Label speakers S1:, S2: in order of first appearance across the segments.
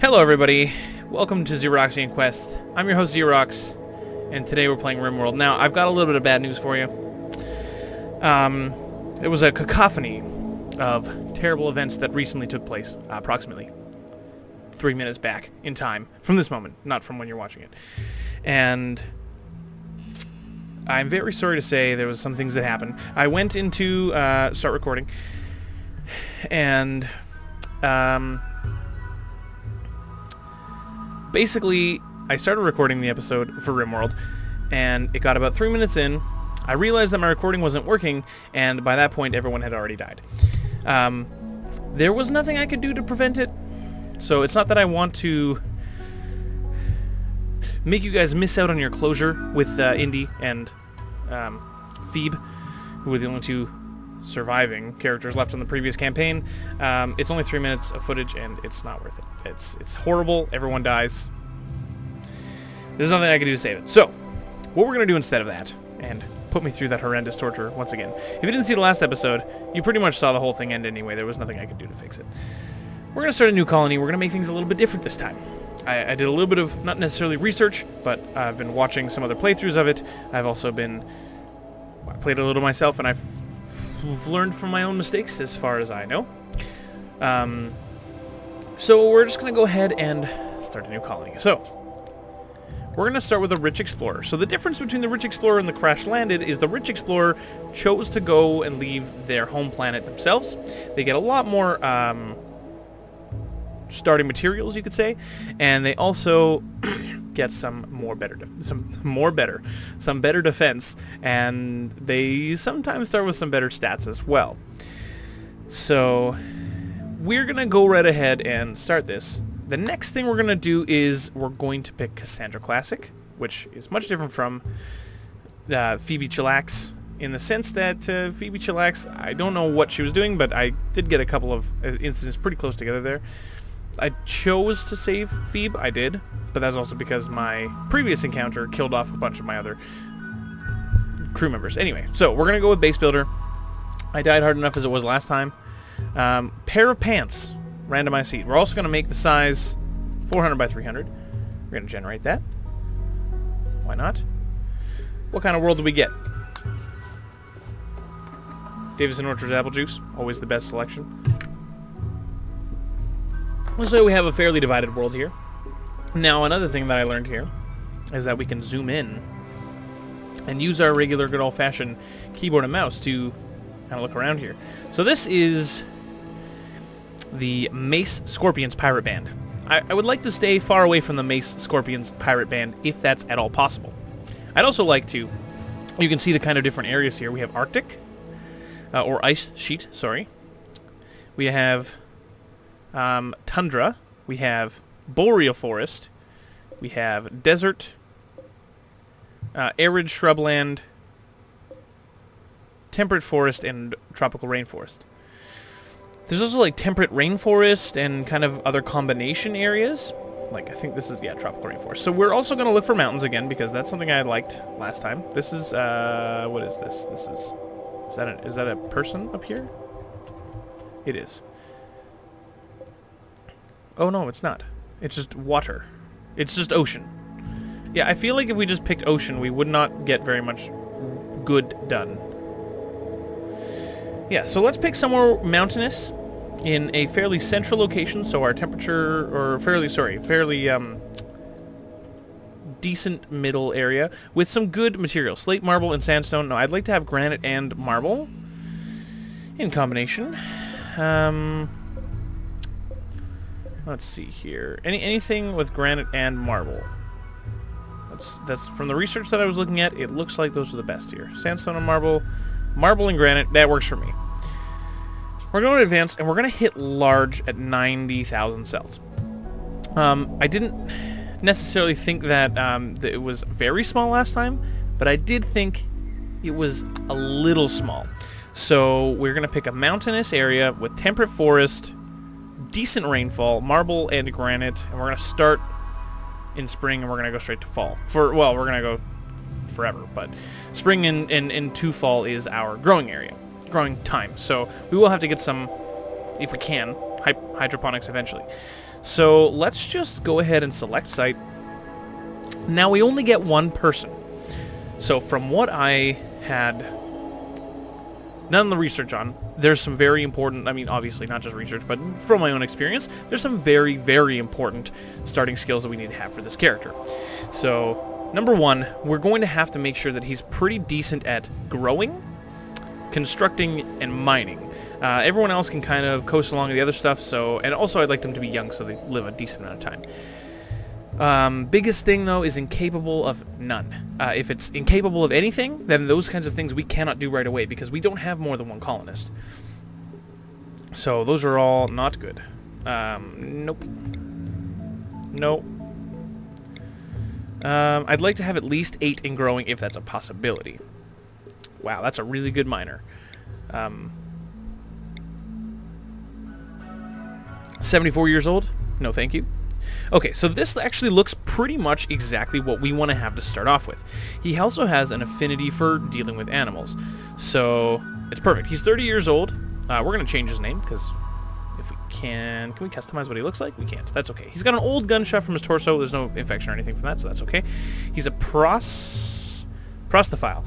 S1: Hello everybody, welcome to Xeroxian Quest. I'm your host Xerox, and today we're playing RimWorld. Now, I've got a little bit of bad news for you. It was a cacophony of terrible events that recently took place, approximately 3 minutes back in time, from this moment, not from when you're watching it. And I'm very sorry to say there was some things that happened. I went into start recording, and basically, I started recording the episode for RimWorld, and it got about 3 minutes in. I realized that my recording wasn't working, and by that point, everyone had already died. There was nothing I could do to prevent it, so it's not that I want to make you guys miss out on your closure with Indy and Phoebe, who were the only two surviving characters left on the previous campaign. It's only 3 minutes of footage, and it's not worth it. It's horrible. Everyone dies. There's nothing I can do to save it. So, what we're going to do instead of that, and put me through that horrendous torture once again. If you didn't see the last episode, you pretty much saw the whole thing end anyway. There was nothing I could do to fix it. We're going to start a new colony. We're going to make things a little bit different this time. I did a little bit of, not necessarily research, but I've been watching some other playthroughs of it. I've also been... I played a little myself, and I've learned from my own mistakes as far as I know. So we're just going to go ahead and start a new colony. So, we're going to start with a rich explorer. So the difference between the rich explorer and the crash landed is the rich explorer chose to go and leave their home planet themselves. They get a lot more starting materials, you could say, and they also get some better defense, and they sometimes start with some better stats as well. So we're gonna go right ahead and start this. The next thing we're gonna do is we're going to pick Cassandra Classic, which is much different from Phoebe Chillax, in the sense that Phoebe Chillax, I don't know what she was doing, but I did get a couple of incidents pretty close together there. I chose to save Phoebe, I did, but that's also because my previous encounter killed off a bunch of my other crew members. Anyway, so we're gonna go with Base Builder. I died hard enough as it was last time. Pair of pants, randomized seed. We're also going to make the size 400 by 300. We're going to generate that. Why not? What kind of world do we get? Davis and Orchard's apple juice, always the best selection. So we have a fairly divided world here. Now, another thing that I learned here is that we can zoom in and use our regular good old-fashioned keyboard and mouse to kind of look around here. So this is the Mace Scorpions Pirate Band. I would like to stay far away from the Mace Scorpions Pirate Band if that's at all possible. I'd also like to... You can see the kind of different areas here. We have Arctic, or Ice Sheet, sorry. We have Tundra. We have Boreal Forest. We have Desert, Arid Shrubland, Temperate Forest, and Tropical Rainforest. There's also like Temperate Rainforest and kind of other combination areas. Like, I think this is, yeah, Tropical Rainforest. So we're also going to look for mountains again, because that's something I liked last time. This is, what is this? This is that a person up here? It is. Oh, no, it's not. It's just water. It's just ocean. Yeah, I feel like if we just picked ocean, we would not get very much good done. Yeah, so let's pick somewhere mountainous in a fairly central location, so our temperature, or fairly decent middle area with some good materials. Slate, marble, and sandstone. No, I'd like to have granite and marble in combination. Let's see here. Anything with granite and marble. That's from the research that I was looking at, it looks like those are the best here. Sandstone and marble. Marble and granite, that works for me. We're going to advance, and we're going to hit large at 90,000 cells. I didn't necessarily think that, that it was very small last time, but I did think it was a little small. So we're going to pick a mountainous area with temperate forest, decent rainfall, marble and granite, and we're going to start in spring, and we're going to go straight to fall. Well, we're going to go forever, but spring and to fall is our growing area, growing time. So we will have to get some, if we can, hydroponics eventually. So let's just go ahead and select site. Now we only get one person. So from what I had done the research on, there's some very important, I mean, obviously not just research, but from my own experience, there's some very, very important starting skills that we need to have for this character. So, number one, we're going to have to make sure that he's pretty decent at growing, constructing, and mining. Everyone else can kind of coast along with the other stuff, so, and also I'd like them to be young so they live a decent amount of time. Biggest thing, though, is incapable of none. If it's incapable of anything, then those kinds of things we cannot do right away because we don't have more than one colonist. So those are all not good. Nope. Nope. I'd like to have at least 8 in growing if that's a possibility. Wow, that's a really good miner. 74 years old? No, thank you. Okay, so this actually looks pretty much exactly what we want to have to start off with. He also has an affinity for dealing with animals, so it's perfect. He's 30 years old. We're going to change his name, because if we can we customize what he looks like? We can't. That's okay. He's got an old gunshot from his torso. There's no infection or anything from that, so that's okay. He's a prostophile.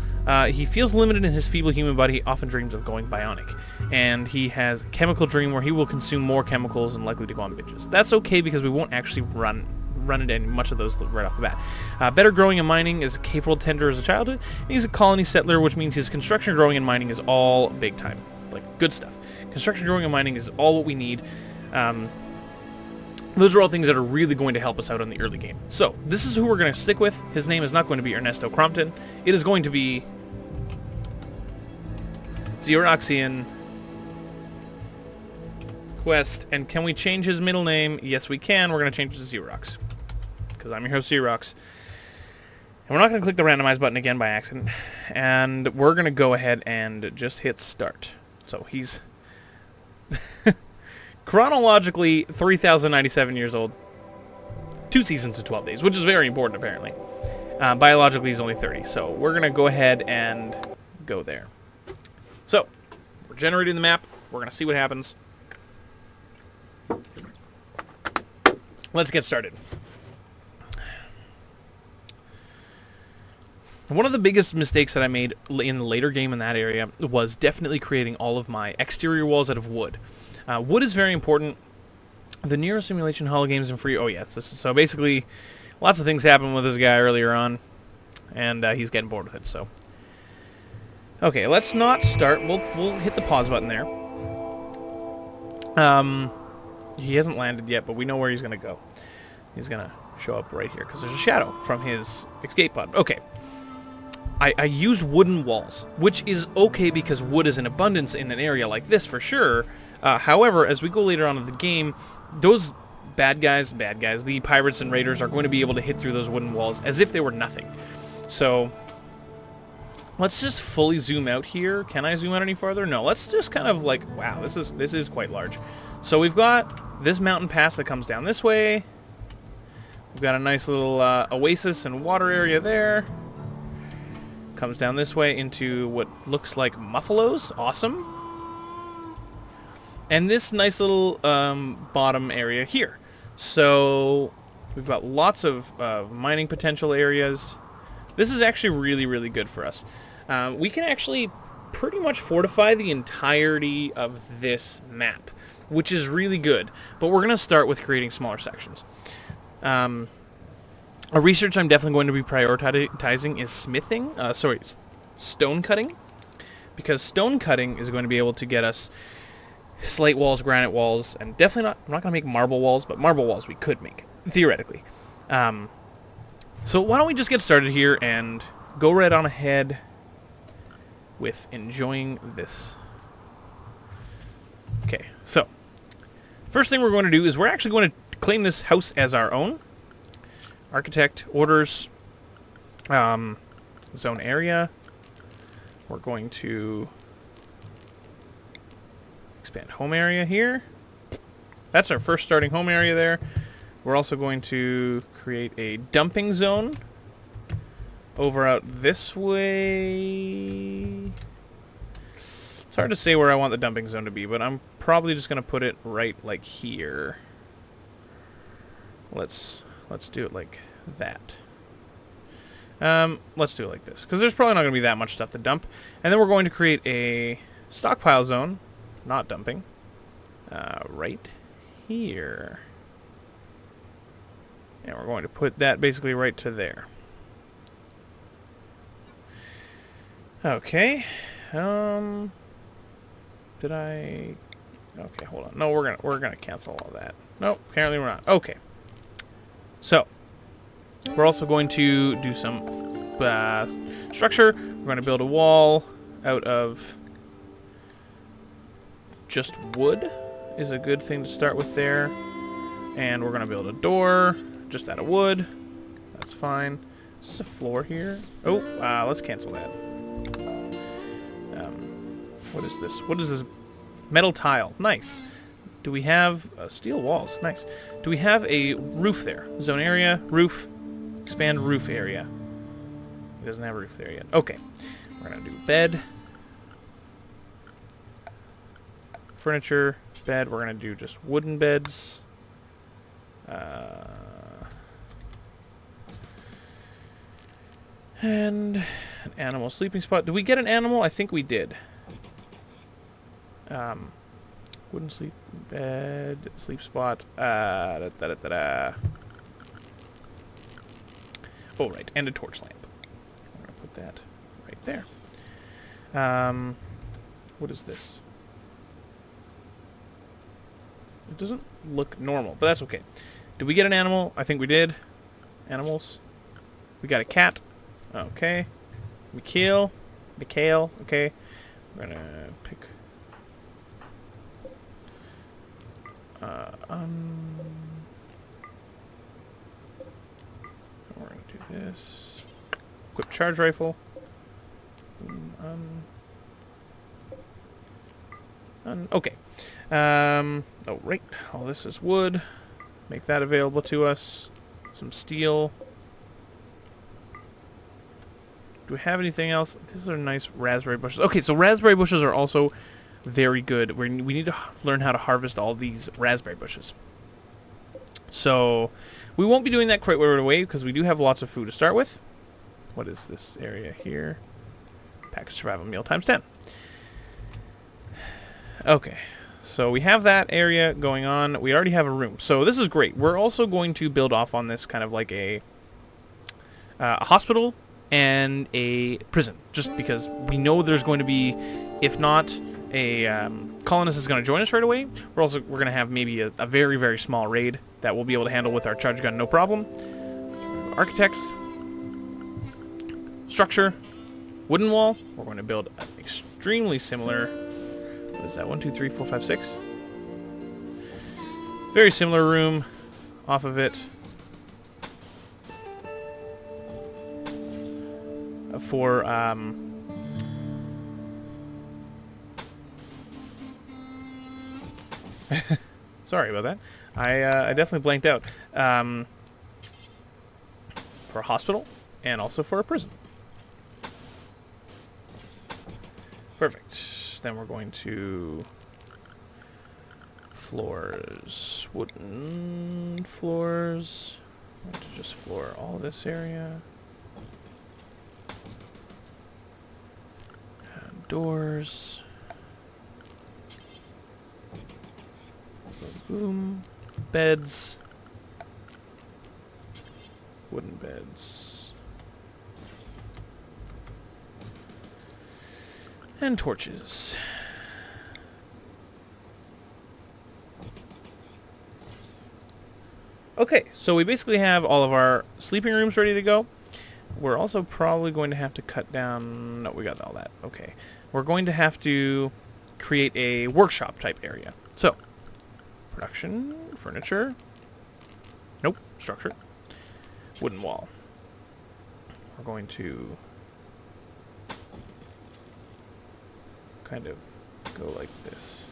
S1: He feels limited in his feeble human body. He often dreams of going bionic. And he has a chemical dream where he will consume more chemicals and likely to go on binges. That's okay because we won't actually run into much of those right off the bat. Better growing and mining, is a capable tender as a childhood. And he's a colony settler, which means his construction, growing, and mining is all big time. Like, good stuff. Construction, growing, and mining is all what we need. Those are all things that are really going to help us out on the early game. So, this is who we're going to stick with. His name is not going to be Ernesto Crompton. It is going to be Xeroxian Quest. And can we change his middle name? Yes, we can. We're going to change it to Xerox, because I'm your host, Xerox. And we're not going to click the randomize button again by accident. And we're going to go ahead and just hit start. So, he's chronologically 3,097 years old. 2 seasons and 12 days, which is very important, apparently. Biologically, he's only 30. So, we're going to go ahead and go there. So, we're generating the map. We're going to see what happens. Let's get started. One of the biggest mistakes that I made in the later game in that area was definitely creating all of my exterior walls out of wood. Wood is very important. The Nero Simulation Holo games and free... Oh, yes. So basically, lots of things happened with this guy earlier on, and he's getting bored with it, so... Okay, let's not start. We'll hit the pause button there. He hasn't landed yet, but we know where he's going to go. He's going to show up right here, because there's a shadow from his escape pod. Okay. I use wooden walls, which is okay because wood is in abundance in an area like this, for sure. However, as we go later on in the game, those bad guys, the pirates and raiders are going to be able to hit through those wooden walls as if they were nothing. So... let's just fully zoom out here. Can I zoom out any farther? No, let's just kind of like, wow, this is quite large. So we've got this mountain pass that comes down this way. We've got a nice little oasis and water area there. Comes down this way into what looks like Muffalos. Awesome. And this nice little bottom area here. So we've got lots of mining potential areas. This is actually really, really good for us. We can actually pretty much fortify the entirety of this map, which is really good. But we're going to start with creating smaller sections. A research I'm definitely going to be prioritizing is smithing. Stone cutting. Because stone cutting is going to be able to get us slate walls, granite walls, and definitely not... I'm not going to make marble walls, but marble walls we could make, theoretically. So why don't we just get started here and go right on ahead with enjoying this. Okay, so first thing we're going to do is we're actually going to claim this house as our own. Architect, orders, zone area. We're going to expand home area here. That's our first starting home area there. We're also going to create a dumping zone over out this way. It's hard to say where I want the dumping zone to be, but I'm probably just gonna put it right like here. Let's do it like that. Let's do it like this, because there's probably not gonna be that much stuff to dump. And then we're going to create a stockpile zone, not dumping, right here. And we're going to put that basically right to there. Okay. Did I? Okay, hold on. No, we're gonna cancel all that. Nope, apparently we're not. Okay. So we're also going to do some structure. We're going to build a wall out of just wood. Is a good thing to start with there. And we're going to build a door just out of wood. That's fine. Is this a floor here? Oh, let's cancel that. What is this? What is this? Metal tile. Nice. Do we have steel walls? Nice. Do we have a roof there? Zone area, roof, expand roof area. It doesn't have a roof there yet. Okay. We're going to do bed. Furniture, bed. We're going to do just wooden beds. And an animal sleeping spot. Did we get an animal? I think we did. Wooden sleep bed, sleep spot. Oh, right, and a torch lamp. I'm gonna put that right there. What is this? It doesn't look normal, but that's okay. Did we get an animal? I think we did. Animals. We got a cat. Okay. Mikhail. Okay. We're gonna pick. We're gonna do this. Equip charge rifle. Okay. Oh, right. All this is wood. Make that available to us. Some steel. Do we have anything else? These are nice raspberry bushes. Okay, so raspberry bushes are also very good. We need to learn how to harvest all these raspberry bushes. So we won't be doing that quite right away because we do have lots of food to start with. What is this area here? Package survival meal times 10. Okay, so we have that area going on. We already have a room, so this is great. We're also going to build off on this kind of like a hospital and a prison, just because we know there's going to be, if not a colonist is going to join us right away, we're going to have maybe a very, very small raid that we'll be able to handle with our charge gun, no problem. Architects, structure, wooden wall. We're going to build an extremely similar. What is that? 1, 2, 3, 4, 5, 6. Very similar room off of it. For sorry about that. I definitely blanked out. For a hospital and also for a prison. Perfect. Then we're going to floors, wooden floors. I'm going to just floor all this area. And doors. Boom. Beds. Wooden beds. And torches. Okay, so we basically have all of our sleeping rooms ready to go. We're also probably going to have to cut down... No, we got all that. Okay. We're going to have to create a workshop type area. So, production, furniture. Nope, structure. Wooden wall. We're going to kind of go like this.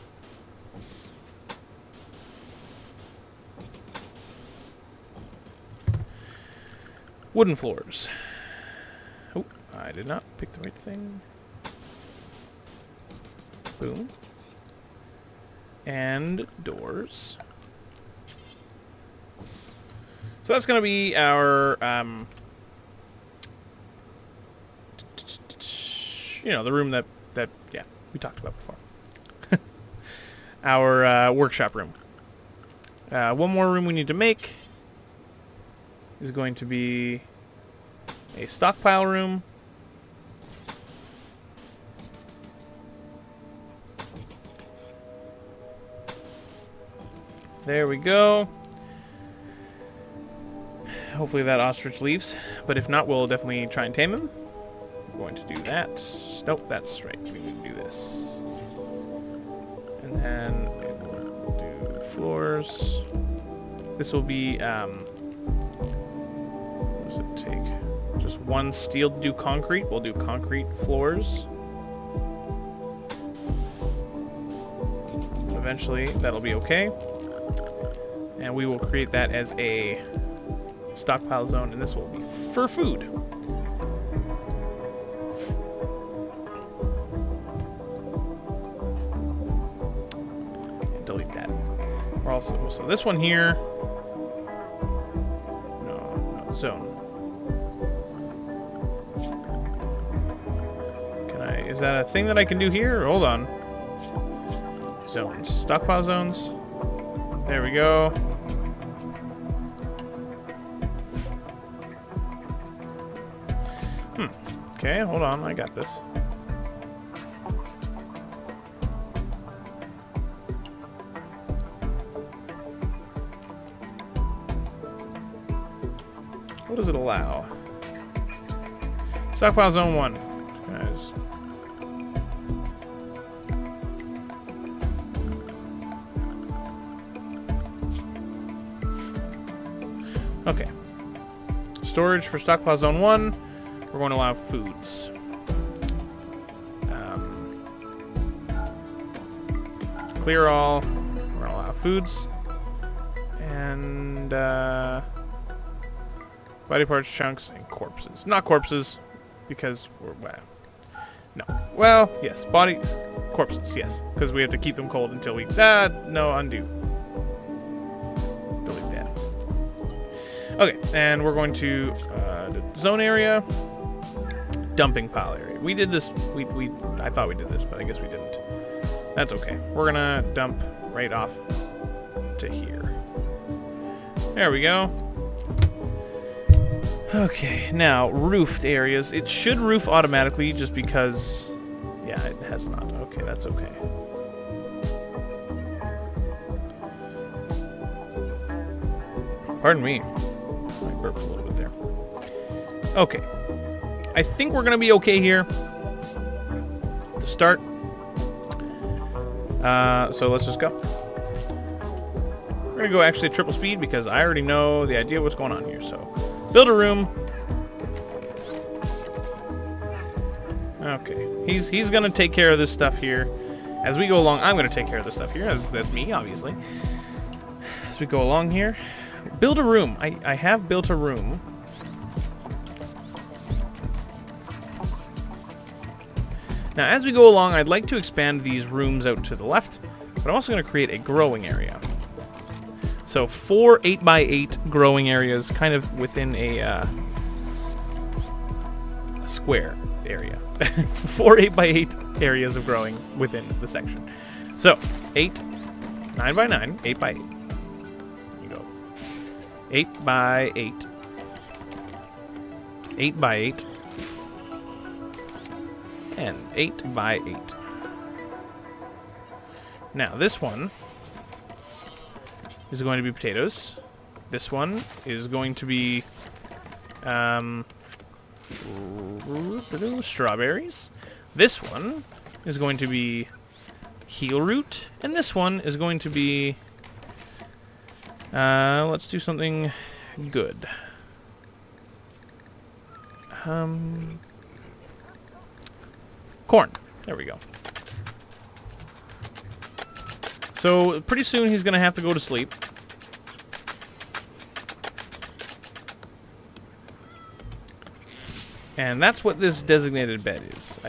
S1: Wooden floors. Oh, I did not pick the right thing. Boom. And doors. So that's going to be our, you know, the room that yeah, we talked about before. Our workshop room. One more room we need to make is going to be a stockpile room. There we go. Hopefully that ostrich leaves, but if not, we'll definitely try and tame him. We're going to do that. Nope, that's right. We need to do this. And then we'll do floors. This will be, what does it take? Just one steel to do concrete. We'll do concrete floors. Eventually, that'll be okay. And we will create that as a stockpile zone, and this will be for food. And delete that. We're also, so this one here, no, zone. Can I, is that a thing that I can do here? Hold on. Zones, stockpile zones. There we go. Okay, hold on, I got this. What does it allow? Stockpile zone 1. Guys. Okay. Storage for stockpile zone 1. We're going to allow foods. Clear all. We're going to allow foods. And body parts, chunks, and corpses. Not corpses, because we're... no. Well, yes. Body... corpses, yes. Because we have to keep them cold until we... no, undo. Delete that. Okay, and we're going to the zone area. Dumping pile area. We did this, I thought we did this, but I guess we didn't. That's okay. We're gonna dump right off to here. There we go. Okay, now roofed areas. It should roof automatically just because, yeah, it has not. Okay, that's okay. Pardon me. I burped a little bit there. Okay. I think we're going to be okay here to start. So let's just go. We're going to go actually triple speed because I already know the idea of what's going on here. So build a room. Okay. He's going to take care of this stuff here. As we go along, I'm going to take care of this stuff here. That's me, obviously. As we go along here. Build a room. I have built a room. Now, as we go along, I'd like to expand these rooms out to the left, but I'm also going to create a growing area. So 4 8x8 growing areas kind of within a square area. 4 8x8 areas of growing within the section. So 8, 9x9, 8x8. You go 8x8, 8x8, and 8x8. Now this one is going to be potatoes. This one is going to be strawberries. This one is going to be heel root, and this one is going to be let's do something good. Corn. There we go. So pretty soon he's gonna have to go to sleep. And that's what this designated bed is.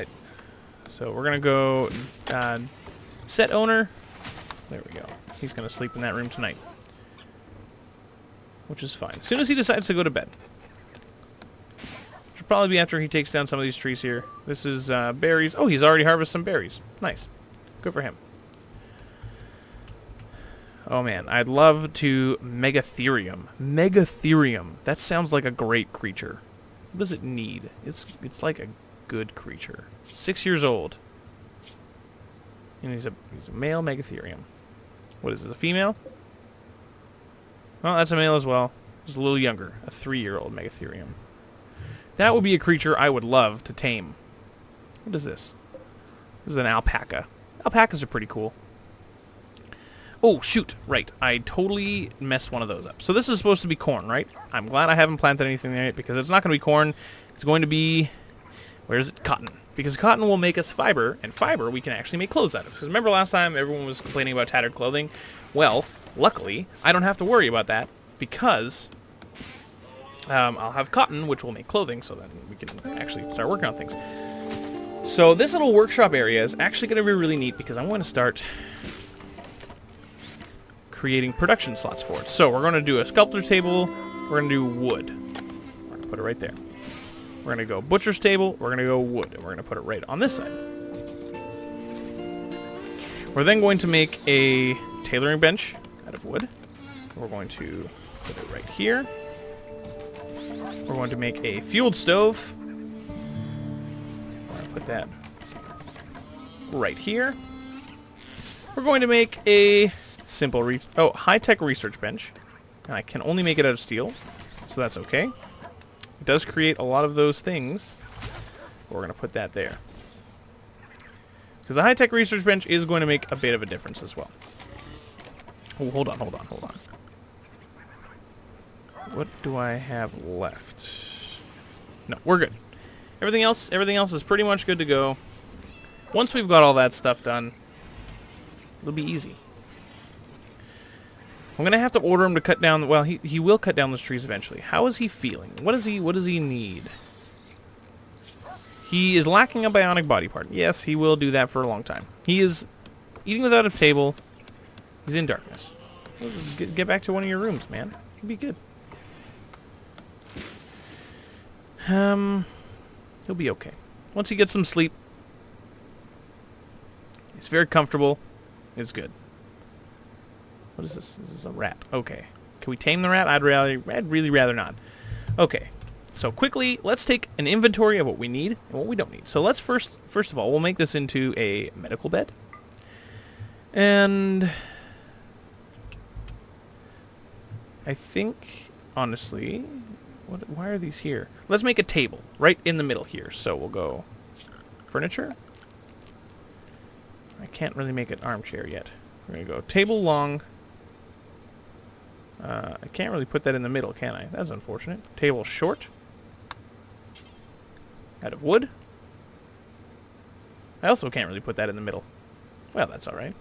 S1: So we're gonna go set owner. There we go. He's going to sleep in that room tonight. Which is fine. As soon as he decides to go to bed. Should probably be after he takes down some of these trees here. This is berries. Oh, he's already harvested some berries. Nice. Good for him. Oh man, I'd love to Megatherium. Megatherium. That sounds like a great creature. What does it need? It's like a good creature. 6 years old. And he's a male Megatherium. What is this, a female? Well, that's a male as well. Just a little younger. A 3-year-old Megatherium. That would be a creature I would love to tame. What is this? This is an alpaca. Alpacas are pretty cool. Oh, shoot. Right. I totally messed one of those up. So this is supposed to be corn, right? I'm glad I haven't planted anything there yet because it's not going to be corn. It's going to be... Where is it? Cotton. Because cotton will make us fiber, and fiber we can actually make clothes out of. Because remember last time everyone was complaining about tattered clothing? Well, luckily, I don't have to worry about that because I'll have cotton, which will make clothing, so then we can actually start working on things. So this little workshop area is actually going to be really neat because I'm going to start creating production slots for it. So we're going to do a sculptor's table. We're going to do wood. We're going to put it right there. We're going to go butcher's table. We're going to go wood. And we're going to put it right on this side. We're then going to make a tailoring bench out of wood. We're going to put it right here. We're going to make a fueled stove. We're going to put that right here. We're going to make a simple high-tech research bench. And I can only make it out of steel, so that's okay. It does create a lot of those things. But we're going to put that there. Because the high-tech research bench is going to make a bit of a difference as well. Oh, hold on. What do I have left? No, we're good. Everything else is pretty much good to go. Once we've got all that stuff done, it'll be easy. I'm gonna have to order him to cut down. Well, he will cut down those trees eventually. How is he feeling? What does he need? He is lacking a bionic body part. Yes, he will do that for a long time. He is eating without a table. He's in darkness. Get back to one of your rooms, man. It'll be good. He'll be okay. Once he gets some sleep, he's very comfortable. It's good. What is this? This is a rat. Okay. Can we tame the rat? I'd really rather not. Okay. So quickly, let's take an inventory of what we need and what we don't need. So let's first of all, we'll make this into a medical bed. And I think, honestly, why are these here? Let's make a table right in the middle here. So we'll go furniture. I can't really make an armchair yet. We're going to go table long. I can't really put that in the middle, can I? That's unfortunate. Table short. Out of wood. I also can't really put that in the middle. Well, that's alright.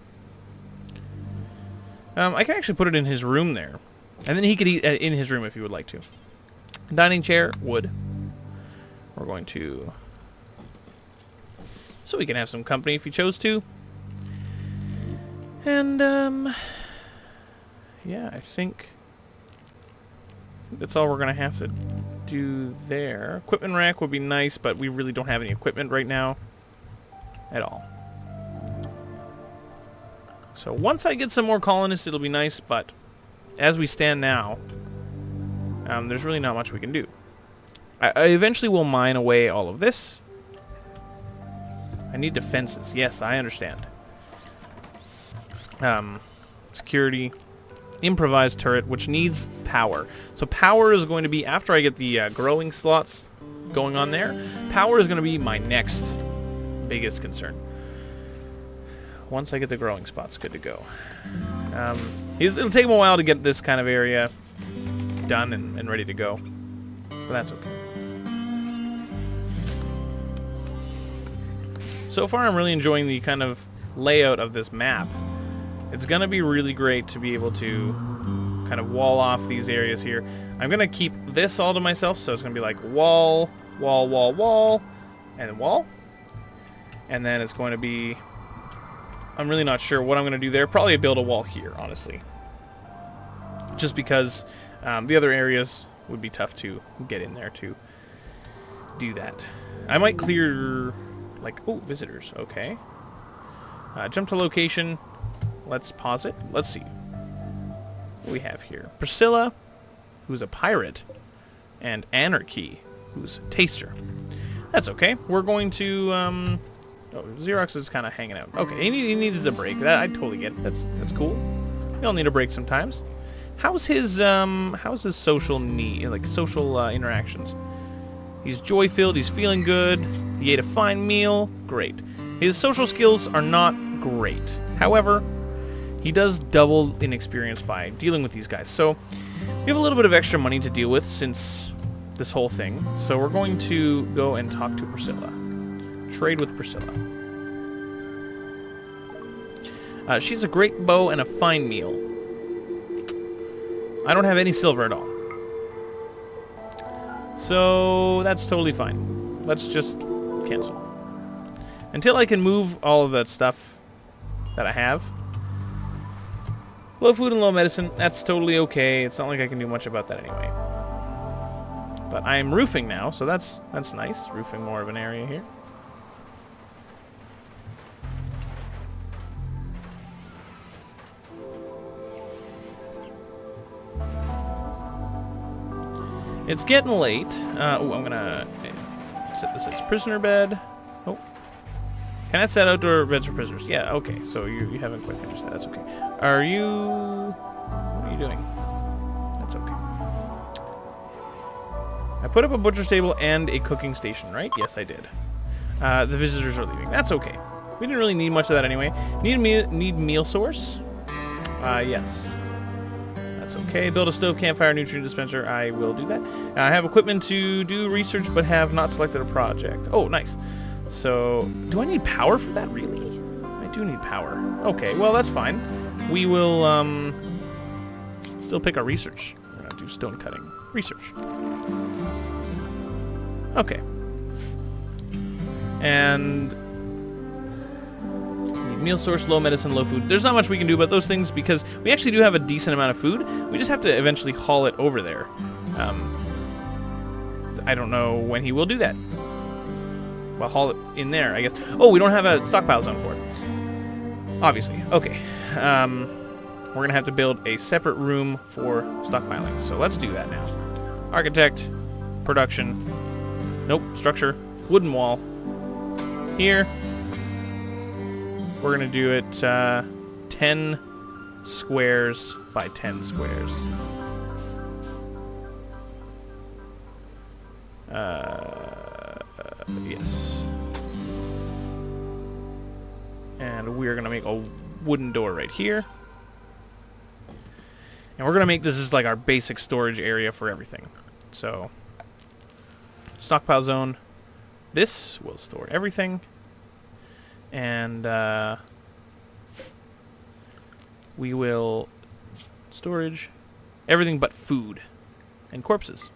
S1: I can actually put it in his room there. And then he could eat in his room if he would like to. Dining chair, wood. We're going to... So we can have some company if he chose to. And, yeah, I think that's all we're going to have to do there. Equipment rack would be nice, but we really don't have any equipment right now at all. So once I get some more colonists, it'll be nice, but as we stand now, there's really not much we can do. I eventually will mine away all of this. I need defenses. Yes, I understand. Security. Improvised turret, which needs power. So power is going to be, after I get the growing slots going on there, power is going to be my next biggest concern. Once I get the growing spots good to go. It'll take him a while to get this kind of area done and ready to go. But that's okay. So far I'm really enjoying the kind of layout of this map. It's going to be really great to be able to kind of wall off these areas here. I'm going to keep this all to myself, so it's going to be like wall, wall, wall, wall, and then wall. And then it's going to be... I'm really not sure what I'm going to do there. Probably build a wall here, honestly. Just because the other areas would be tough to get in there to do that. I might clear, like, oh, visitors. Okay. Jump to location. Let's pause it. Let's see what we have here. Priscilla, who's a pirate, and Anarchy, who's a taster. That's okay. We're going to, oh, Xerox is kind of hanging out. Okay, he needed a break. That I totally get it. That's cool. We all need a break sometimes. How's his social need, like social interactions? He's joy-filled. He's feeling good. He ate a fine meal. Great. His social skills are not great. However, he does double in experience by dealing with these guys. So we have a little bit of extra money to deal with since this whole thing. So we're going to go and talk to Priscilla. Trade with Priscilla. She's a great bow and a fine meal. I don't have any silver at all. So that's totally fine. Let's just cancel. Until I can move all of that stuff that I have. Low food and low medicine, that's totally okay. It's not like I can do much about that anyway. But I'm roofing now, so that's nice. Roofing more of an area here. It's getting late. Oh, I'm gonna set this as prisoner bed. Oh. Can I set outdoor beds for prisoners? Yeah, okay. So you haven't quite finished that. That's okay. Are you... What are you doing? That's okay. I put up a butcher's table and a cooking station, right? Yes, I did. The visitors are leaving. That's okay. We didn't really need much of that anyway. Need meal source? Yes. That's okay. Build a stove, campfire, nutrient dispenser. I will do that. I have equipment to do research, but have not selected a project. Oh, nice. So, do I need power for that, really? I do need power. Okay, well, that's fine. We will, still pick our research. We're gonna do stone cutting. Research. Okay. And... meal source, low medicine, low food. There's not much we can do about those things because we actually do have a decent amount of food. We just have to eventually haul it over there. I don't know when he will do that. Well, haul it in there, I guess. Oh, we don't have a stockpile zone for it. Obviously. Okay. We're going to have to build a separate room for stockpiling. So let's do that now. Architect. Production. Nope. Structure. Wooden wall. Here. We're going to do it 10 squares by 10 squares. Yes. And we're going to make a wooden door right here. And we're going to make this as like our basic storage area for everything. So, stockpile zone. This will store everything. And we will storage everything but food and corpses.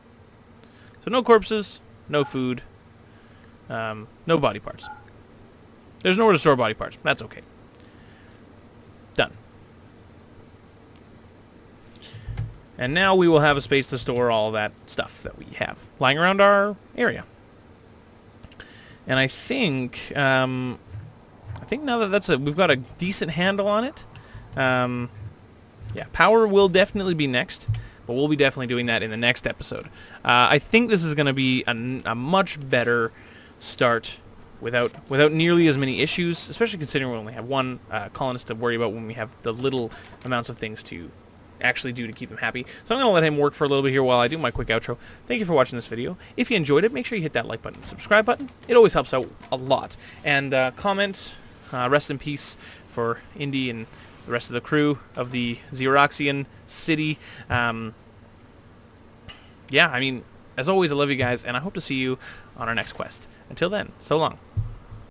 S1: So no corpses, no food, no body parts. There's nowhere to store body parts. That's okay. Done. And now we will have a space to store all that stuff that we have lying around our area. And I think now that we've got a decent handle on it. Yeah, power will definitely be next, but we'll be definitely doing that in the next episode. I think this is going to be a much better start without nearly as many issues, especially considering we only have one colonist to worry about when we have the little amounts of things to actually do to keep them happy. So I'm going to let him work for a little bit here while I do my quick outro. Thank you for watching this video. If you enjoyed it, make sure you hit that like button and subscribe button. It always helps out a lot. And comment, rest in peace for Indy and the rest of the crew of the Xeroxian city. Yeah, I mean, as always, I love you guys, and I hope to see you on our next quest. Until then, so long.